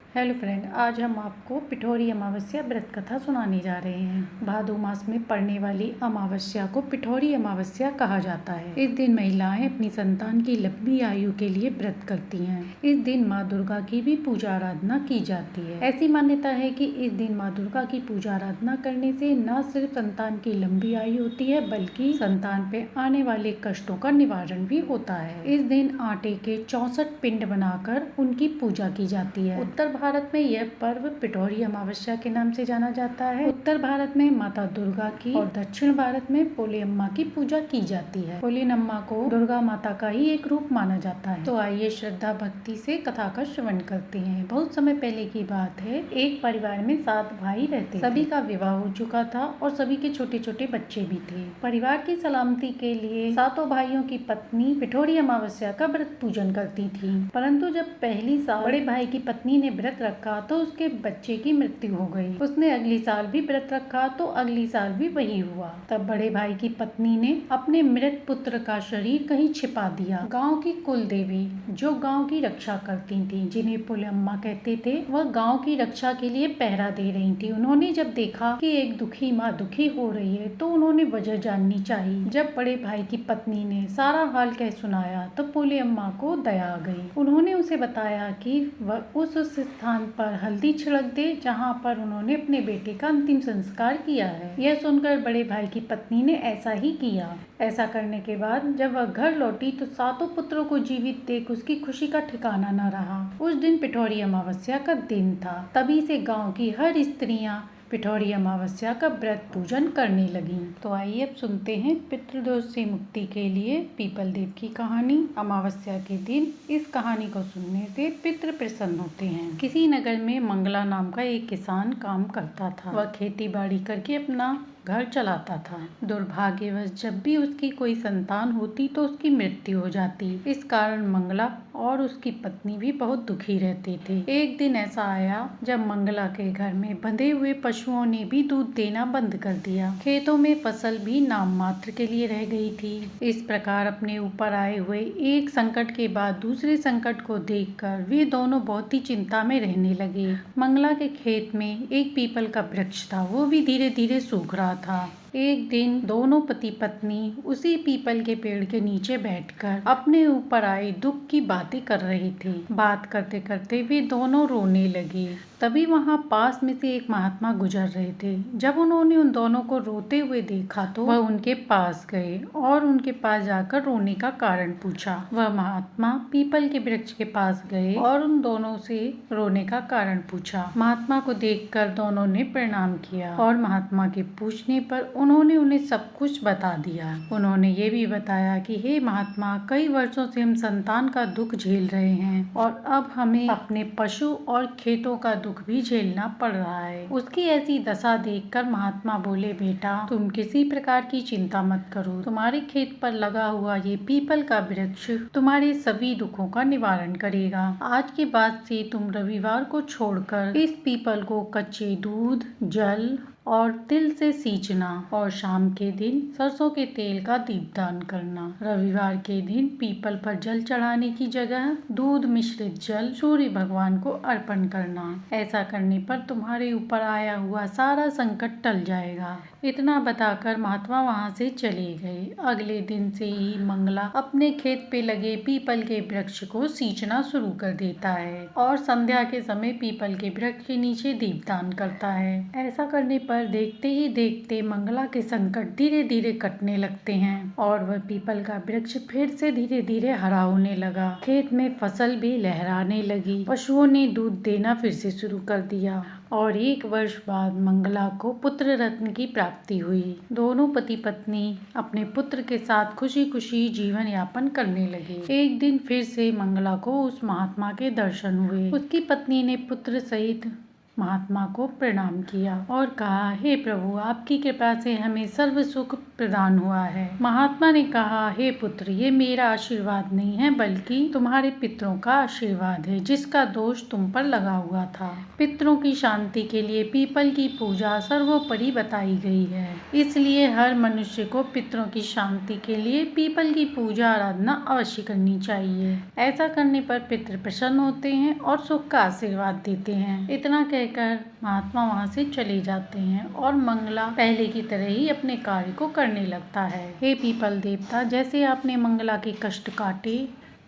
Hello friend, आज हम आपको पिठोरी अमावस्या व्रत कथा सुनाने जा रहे हैं। भादो मास में पड़ने वाली अमावस्या को पिठोरी अमावस्या कहा जाता है। इस दिन महिलाएं अपनी संतान की लंबी आयु के लिए व्रत करती हैं। इस दिन माँ दुर्गा की भी पूजा आराधना की जाती है। ऐसी मान्यता है कि इस दिन माँ दुर्गा की पूजा आराधना करने से न सिर्फ संतान की लंबी आयु होती है, बल्कि संतान पे आने वाले कष्टों का निवारण भी होता है। इस दिन आटे के 64 पिंड बनाकर उनकी पूजा की जाती है। उत्तर भारत में यह पर्व पिठोरी अमावस्या के नाम से जाना जाता है। उत्तर भारत में माता दुर्गा की और दक्षिण भारत में पोलेअम्मा की पूजा की जाती है। पोलेअम्मा को दुर्गा माता का ही एक रूप माना जाता है। तो आइए श्रद्धा भक्ति से कथा का श्रवण करते हैं। बहुत समय पहले की बात है। एक परिवार में 7 भाई रहते थे। सभी का विवाह हो चुका था और सभी के छोटे छोटे बच्चे भी थे। परिवार की सलामती के लिए 7 भाइयों की पत्नी पिठोरी अमावस्या का व्रत पूजन करती थी। परंतु जब पहली साल बड़े भाई की पत्नी ने व्रत रखा तो उसके बच्चे की मृत्यु हो गई। उसने अगली साल भी व्रत रखा तो अगली साल भी वही हुआ। तब बड़े भाई की पत्नी ने अपने मृत पुत्र का शरीर कहीं छिपा दिया। गांव की कुल देवी जो गांव की रक्षा करती थी, जिन्हें पोलेअम्मा कहते थे, वह गांव की रक्षा के लिए पहरा दे रही थी। उन्होंने जब देखा कि एक दुखी माँ दुखी हो रही है तो उन्होंने वजह जाननी चाहिए। जब बड़े भाई की पत्नी ने सारा हाल कह सुनाया तो पोलेअम्मा को दया आ गई। उन्होंने उसे बताया कि वह उस स्थान पर हल्दी छिड़क दे जहां पर उन्होंने अपने बेटे का अंतिम संस्कार किया है। यह सुनकर बड़े भाई की पत्नी ने ऐसा ही किया। ऐसा करने के बाद जब वह घर लौटी तो 7 पुत्रों को जीवित देख उसकी खुशी का ठिकाना न रहा। उस दिन पिठोरी अमावस्या का दिन था। तभी से गांव की हर स्त्रियां पिठोरी अमावस्या का व्रत पूजन करने लगी। तो आइए अब सुनते हैं पितृदोष से मुक्ति के लिए पीपल देव की कहानी। अमावस्या के दिन इस कहानी को सुनने से पितृ प्रसन्न होते हैं। किसी नगर में मंगला नाम का एक किसान काम करता था। वह खेती बाड़ी करके अपना घर चलाता था। दुर्भाग्यवश जब भी उसकी कोई संतान होती तो उसकी मृत्यु हो जाती। इस कारण मंगला और उसकी पत्नी भी बहुत दुखी रहते थे। एक दिन ऐसा आया जब मंगला के घर में बंधे हुए पशुओं ने भी दूध देना बंद कर दिया। खेतों में फसल भी नाम मात्र के लिए रह गई थी। इस प्रकार अपने ऊपर आए हुए एक संकट के बाद दूसरे संकट को देखकर वे दोनों बहुत ही चिंता में रहने लगे। मंगला के खेत में एक पीपल का वृक्ष था, वो भी धीरे धीरे सूख रहा था। एक दिन दोनों पति पत्नी उसी पीपल के पेड़ के नीचे बैठकर अपने ऊपर आए दुख की बातें कर रहे थे। बात करते करते वे दोनों रोने लगे। तभी वहां पास में से एक महात्मा गुजर रहे थे। जब उन्होंने उन दोनों को रोते हुए देखा तो वह उनके पास गए और उनके पास जाकर रोने का कारण पूछा। वह महात्मा पीपल के वृक्ष के पास गए और उन दोनों से रोने का कारण पूछा। महात्मा को देखकर दोनों ने प्रणाम किया और महात्मा के पूछने पर उन्होंने उन्हें सब कुछ बता दिया। उन्होंने ये भी बताया कि हे महात्मा, कई वर्षों से हम संतान का दुख झेल रहे हैं और अब हमें अपने पशु और खेतों का दुख भी झेलना पड़ रहा है। उसकी ऐसी दशा देखकर महात्मा बोले, बेटा तुम किसी प्रकार की चिंता मत करो। तुम्हारे खेत पर लगा हुआ ये पीपल का वृक्ष तुम्हारे सभी दुखों का निवारण करेगा। आज के बाद से तुम रविवार को छोड़कर इस पीपल को कच्चे दूध, जल और तिल से सींचना और शाम के दिन सरसों के तेल का दीपदान करना। रविवार के दिन पीपल पर जल चढ़ाने की जगह दूध मिश्रित जल सूर्य भगवान को अर्पण करना। ऐसा करने पर तुम्हारे ऊपर आया हुआ सारा संकट टल जाएगा। इतना बताकर महात्मा वहां से चले गए। अगले दिन से ही मंगला अपने खेत पे लगे पीपल के वृक्ष को सींचना शुरू कर देता है और संध्या के समय पीपल के वृक्ष के नीचे दीपदान करता है। ऐसा करने पर देखते ही देखते मंगला के संकट धीरे धीरे कटने लगते हैं और वह पीपल का वृक्ष फिर से धीरे धीरे हरा होने लगा। खेत में फसल भी लहराने लगी। पशुओं ने दूध देना फिर से शुरू कर दिया और 1 वर्ष बाद मंगला को पुत्र रत्न की प्राप्ति हुई। दोनों पति पत्नी अपने पुत्र के साथ खुशी खुशी जीवन यापन करने लगे। एक दिन फिर से मंगला को उस महात्मा के दर्शन हुए। उसकी पत्नी ने पुत्र सहित महात्मा को प्रणाम किया और कहा, हे प्रभु, आपकी कृपा से हमें सर्व सुख प्रदान हुआ है। महात्मा ने कहा, हे पुत्र, ये मेरा आशीर्वाद नहीं है बल्कि तुम्हारे पितरों का आशीर्वाद है जिसका दोष तुम पर लगा हुआ था। पितरों की शांति के लिए पीपल की पूजा सर्वोपरि बताई गई है। इसलिए हर मनुष्य को पितरों की शांति के लिए पीपल की पूजा आराधना अवश्य करनी चाहिए। ऐसा करने पर पितृ प्रसन्न होते हैं और सुख का आशीर्वाद देते हैं। इतना कहकर महात्मा वहाँ से चले जाते हैं और मंगला पहले की तरह ही अपने कार्य को करने लगता है। हे पीपल देवता, जैसे आपने मंगला के कष्ट काटे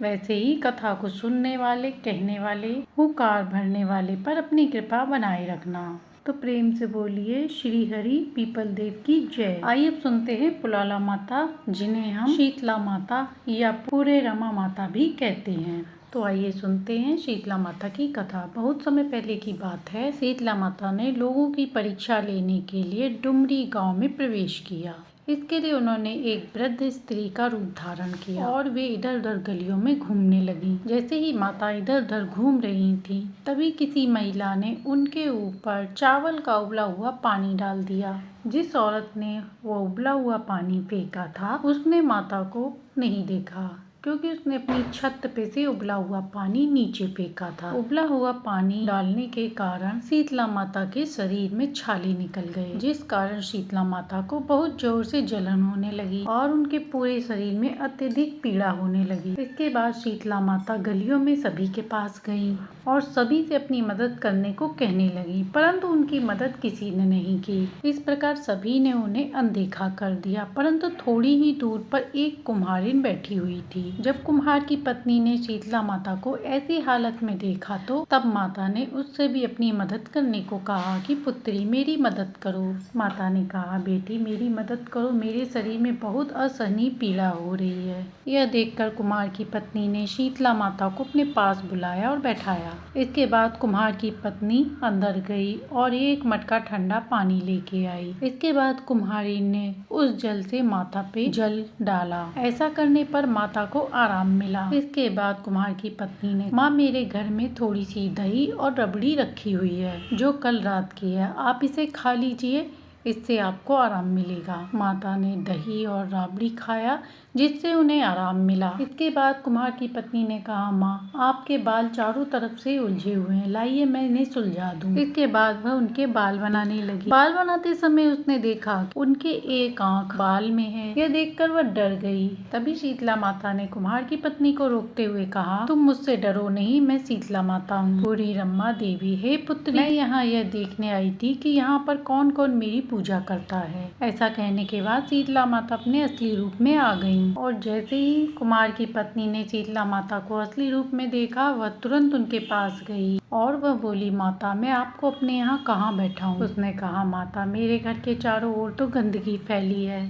वैसे ही कथा को सुनने वाले, कहने वाले, हुंकार भरने वाले पर अपनी कृपा बनाए रखना। तो प्रेम से बोलिए श्री हरि पीपल देव की जय। आइए अब सुनते हैं पुलाला माता, जिन्हें हम शीतला माता या पूरे रमा माता भी कहते हैं। तो आइए सुनते हैं शीतला माता की कथा। बहुत समय पहले की बात है। शीतला माता ने लोगों की परीक्षा लेने के लिए डुमरी गांव में प्रवेश किया। इसके लिए उन्होंने एक वृद्ध स्त्री का रूप धारण किया और वे इधर उधर गलियों में घूमने लगी। जैसे ही माता इधर उधर घूम रही थी, तभी किसी महिला ने उनके ऊपर चावल का उबला हुआ पानी डाल दिया। जिस औरत ने वो उबला हुआ पानी फेंका था, उसने माता को नहीं देखा क्योंकि उसने अपनी छत पे से उबला हुआ पानी नीचे फेंका था। उबला हुआ पानी डालने के कारण शीतला माता के शरीर में छाले निकल गए, जिस कारण शीतला माता को बहुत जोर से जलन होने लगी और उनके पूरे शरीर में अत्यधिक पीड़ा होने लगी। इसके बाद शीतला माता गलियों में सभी के पास गई और सभी से अपनी मदद करने को कहने लगी, परंतु उनकी मदद किसी ने नहीं की। इस प्रकार सभी ने उन्हें अनदेखा कर दिया। परंतु थोड़ी ही दूर पर एक कुम्हारिन बैठी हुई थी। जब कुम्हार की पत्नी ने शीतला माता को ऐसी हालत में देखा तो तब माता ने उससे भी अपनी मदद करने को कहा कि पुत्री मेरी मदद करो। माता ने कहा, बेटी मेरी मदद करो, मेरे शरीर में बहुत असहनीय पीड़ा हो रही है। यह देखकर कुम्हार की पत्नी ने शीतला माता को अपने पास बुलाया और बैठाया। इसके बाद कुम्हार की पत्नी अंदर गई और एक मटका ठंडा पानी लेके आई। इसके बाद कुम्हारी ने उस जल से माता पे जल डाला। ऐसा करने पर माता को आराम मिला। इसके बाद कुम्हार की पत्नी ने, माँ मेरे घर में थोड़ी सी दही और रबड़ी रखी हुई है जो कल रात की है, आप इसे खा लीजिए, इससे आपको आराम मिलेगा। माता ने दही और राबड़ी खाया जिससे उन्हें आराम मिला। इसके बाद कुम्हार की पत्नी ने कहा, माँ आपके बाल चारों तरफ से उलझे हुए हैं, लाइए मैं इन्हें सुलझा दूं। इसके बाद वह उनके बाल बनाने लगी। बाल बनाते समय उसने देखा उनके एक आंख बाल में है। यह देखकर वह डर गई। तभी शीतला माता ने कुम्हार की पत्नी को रोकते हुए कहा, तुम मुझसे डरो नहीं, मैं शीतला माता हूँ, पूरी रमा देवी। हे पुत्री, मैं यहाँ यह देखने आई थी कि यहाँ पर कौन कौन मेरी पूजा करता है। ऐसा कहने के बाद शीतला माता अपने असली रूप में आ गई और जैसे ही कुमार की पत्नी ने शीतला माता को असली रूप में देखा, वह तुरंत उनके पास गई और वह बोली, माता मैं आपको अपने यहाँ कहाँ बैठा हूँ। उसने कहा, माता मेरे घर के चारों ओर तो गंदगी फैली है।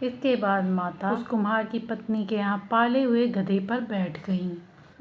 इसके बाद माता उस कुम्हार की पत्नी के यहाँ पाले हुए गधे पर बैठ गई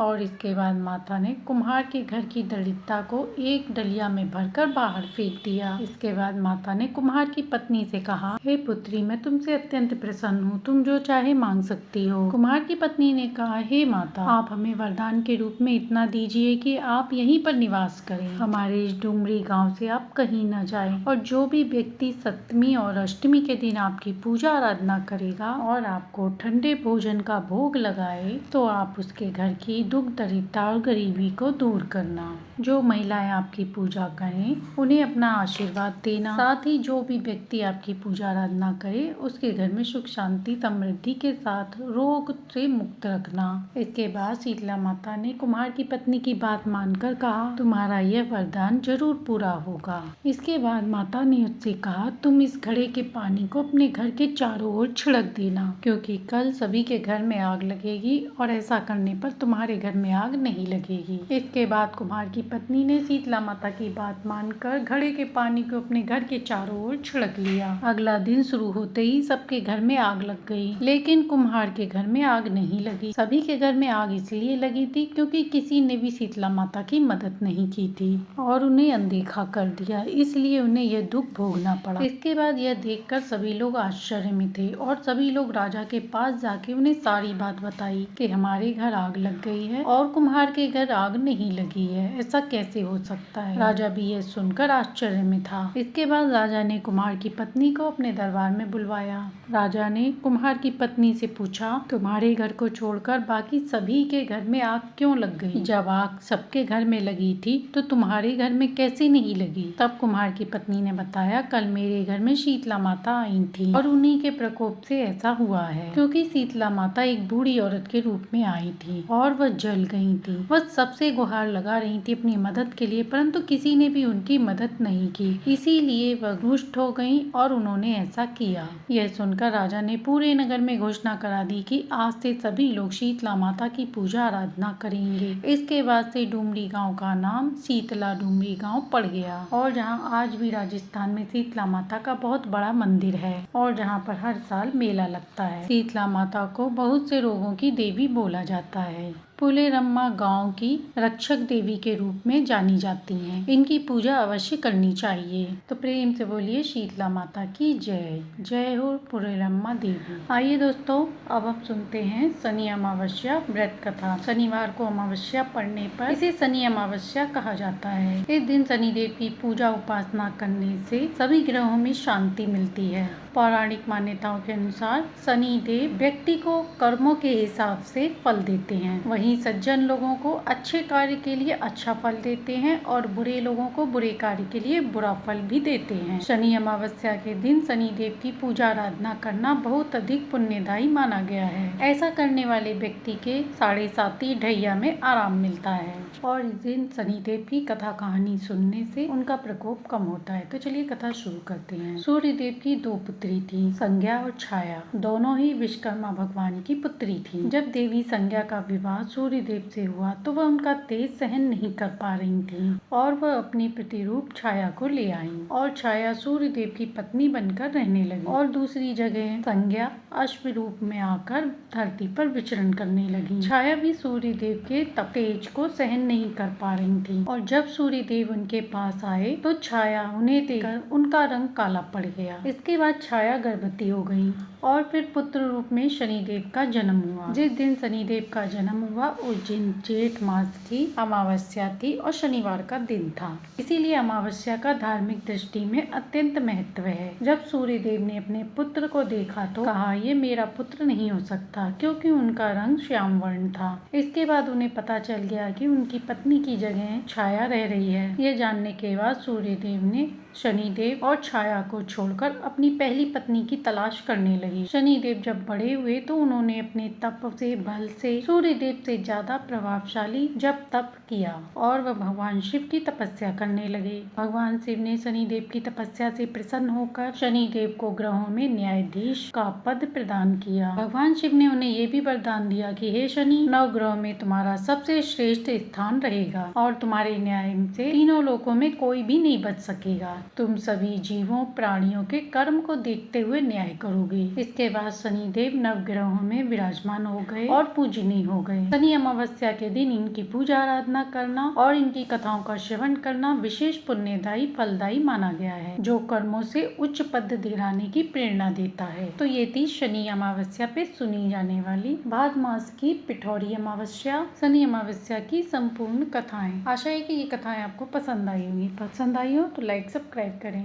और इसके बाद माता ने कुम्हार के घर की दरिद्रता को एक डलिया में भरकर बाहर फेंक दिया। इसके बाद माता ने कुम्हार की पत्नी से कहा, हे पुत्री मैं तुमसे अत्यंत प्रसन्न हूँ, तुम जो चाहे मांग सकती हो। कुम्हार की पत्नी ने कहा, हे माता आप हमें वरदान के रूप में इतना दीजिए कि आप यहीं पर निवास करें, हमारे इस डुमरी गाँव से आप कहीं न जाए और जो भी व्यक्ति सप्तमी और अष्टमी के दिन आपकी पूजा आराधना करेगा और आपको ठंडे भोजन का भोग लगाए तो आप उसके घर की दुख दरिद्रता और गरीबी को दूर करना। जो महिलाएं आपकी पूजा करें उन्हें अपना आशीर्वाद देना। साथ ही जो भी व्यक्ति आपकी पूजा आराधना करे उसके घर में सुख शांति समृद्धि के साथ रोग से मुक्त रखना। इसके बाद शीतला माता ने कुम्हार की पत्नी की बात मानकर कहा, तुम्हारा यह वरदान जरूर पूरा होगा। इसके बाद माता ने उससे कहा, तुम इस घड़े के पानी को अपने घर के चारों ओर छिड़क देना क्योंकि कल सभी के घर में आग लगेगी और ऐसा करने पर तुम्हारे घर में आग नहीं लगेगी। इसके बाद कुम्हार की पत्नी ने शीतला माता की बात मानकर घड़े के पानी को अपने घर के चारों ओर छिड़क लिया। अगला दिन शुरू होते ही सबके घर में आग लग गई, लेकिन कुम्हार के घर में आग नहीं लगी। सभी के घर में आग इसलिए लगी थी क्योंकि किसी ने भी शीतला माता की मदद नहीं की थी और उन्हें अनदेखा कर दिया, इसलिए उन्हें यह दुख भोगना पड़ा। इसके बाद यह देखकर सभी लोग आश्चर्य में थे और सभी लोग राजा के पास जाके उन्हें सारी बात बताई कि हमारे घर आग लग गई गई है और कुम्हार के घर आग नहीं लगी है, ऐसा कैसे हो सकता है। राजा भी यह सुनकर आश्चर्य में था। इसके बाद राजा ने कुम्हार की पत्नी को अपने दरबार में बुलवाया। राजा ने कुम्हार की पत्नी से पूछा, तुम्हारे घर को छोड़कर बाकी सभी के घर में आग क्यों लग गई? जब आग सबके घर में लगी थी तो तुम्हारे घर में कैसे नहीं लगी? तब कुम्हार की पत्नी ने बताया, कल मेरे घर में शीतला माता आई थी और उन्हीं के प्रकोप से ऐसा हुआ है, क्योंकि शीतला माता एक बूढ़ी औरत के रूप में आई थी और वह जल गई थी। वह सबसे गुहार लगा रही थी अपनी मदद के लिए, परंतु किसी ने भी उनकी मदद नहीं की, इसीलिए वह रुष्ट हो गई और उन्होंने ऐसा किया। यह सुनकर राजा ने पूरे नगर में घोषणा करा दी कि आज से सभी लोग शीतला माता की पूजा आराधना करेंगे। इसके बाद से डुमरी गांव का नाम शीतला डुमरी गांव पड़ गया और जहां आज भी राजस्थान में शीतला माता का बहुत बड़ा मंदिर है और जहां पर हर साल मेला लगता है। शीतला माता को बहुत से रोगों की देवी बोला जाता है। पुलेरम्मा गांव की रक्षक देवी के रूप में जानी जाती हैं। इनकी पूजा अवश्य करनी चाहिए। तो प्रेम से बोलिए शीतला माता की जय। जय हो पुलेरम्मा देवी। आइए दोस्तों, अब हम सुनते हैं शनि अमावस्या व्रत कथा। शनिवार को अमावस्या पड़ने पर इसे शनि अमावस्या कहा जाता है। इस दिन शनिदेव की पूजा उपासना करने से सभी ग्रहों में शांति मिलती है। पौराणिक मान्यताओं के अनुसार शनि देव व्यक्ति को कर्मों के हिसाब से फल देते हैं। वहीं सज्जन लोगों को अच्छे कार्य के लिए अच्छा फल देते हैं और बुरे लोगों को बुरे कार्य के लिए बुरा फल भी देते हैं। शनि अमावस्या के दिन शनि देव की पूजा आराधना करना बहुत अधिक पुण्यदायी माना गया है। ऐसा करने वाले व्यक्ति के 7.5 ढैया में आराम मिलता है और इस दिन शनि देव की कथा कहानी सुनने से उनका प्रकोप कम होता है। तो चलिए कथा शुरू करते हैं। सूर्य देव की 2 पुत्री थी, संज्ञा और छाया। दोनों ही विश्वकर्मा भगवान की पुत्री थी। जब देवी संज्ञा का विवाह सूर्य देव से हुआ तो वह उनका तेज सहन नहीं कर पा रही थी और वह अपनी प्रतिरूप छाया को ले आई और छाया सूर्य देव की पत्नी बनकर रहने लगी और दूसरी जगह संज्ञा अश्व रूप में आकर धरती पर विचरण करने लगी। छाया भी सूर्य देव के तेज को सहन नहीं कर पा रही थी और जब सूर्य देव उनके पास आए तो छाया उन्हें देखकर उनका रंग काला पड़ गया। इसके बाद छाया गर्भवती हो गई और फिर पुत्र रूप में शनिदेव का जन्म हुआ। जिस दिन शनिदेव का जन्म हुआ उस दिन जेठ मास की अमावस्या थी और शनिवार का दिन था, इसीलिए अमावस्या का धार्मिक दृष्टि में अत्यंत महत्व है। जब सूर्य देव ने अपने पुत्र को देखा तो कहा, ये मेरा पुत्र नहीं हो सकता, क्योंकि उनका रंग श्याम वर्ण था। इसके बाद उन्हें पता चल गया कि उनकी पत्नी की जगह छाया रह रही है। ये जानने के बाद सूर्य देव ने शनिदेव और छाया को छोड़कर अपनी पहली पत्नी की तलाश करने लगी। शनिदेव जब बड़े हुए तो उन्होंने अपने तप से बल से सूर्य देव से ज्यादा प्रभावशाली जब तप किया और वह भगवान शिव की तपस्या करने लगे। भगवान शिव ने शनिदेव की तपस्या से प्रसन्न होकर शनिदेव को ग्रहों में न्यायाधीश का पद प्रदान किया। भगवान शिव ने उन्हें ये भी वरदान दिया कि हे शनि, 9 ग्रहों में तुम्हारा सबसे श्रेष्ठ स्थान रहेगा और तुम्हारे न्याय से तीनों लोकों में कोई भी नहीं बच सकेगा। तुम सभी जीवों प्राणियों के कर्म को देखते हुए न्याय करोगे। इसके बाद शनिदेव नवग्रहों में विराजमान हो गए और पूजनीय हो गए। शनि अमावस्या के दिन इनकी पूजा आराधना करना और इनकी कथाओं का श्रवण करना विशेष पुण्यदायी फलदायी माना गया है, जो कर्मों से उच्च पद दिलाने की प्रेरणा देता है। तो ये थी शनि अमावस्या पे सुनी जाने वाली भाद मास की पिठौरी अमावस्या शनि अमावस्या की संपूर्ण कथाएं। आशा है कि ये कथाएं आपको पसंद आई होंगी। पसंद आई हो तो लाइक सब्सक्राइब करें।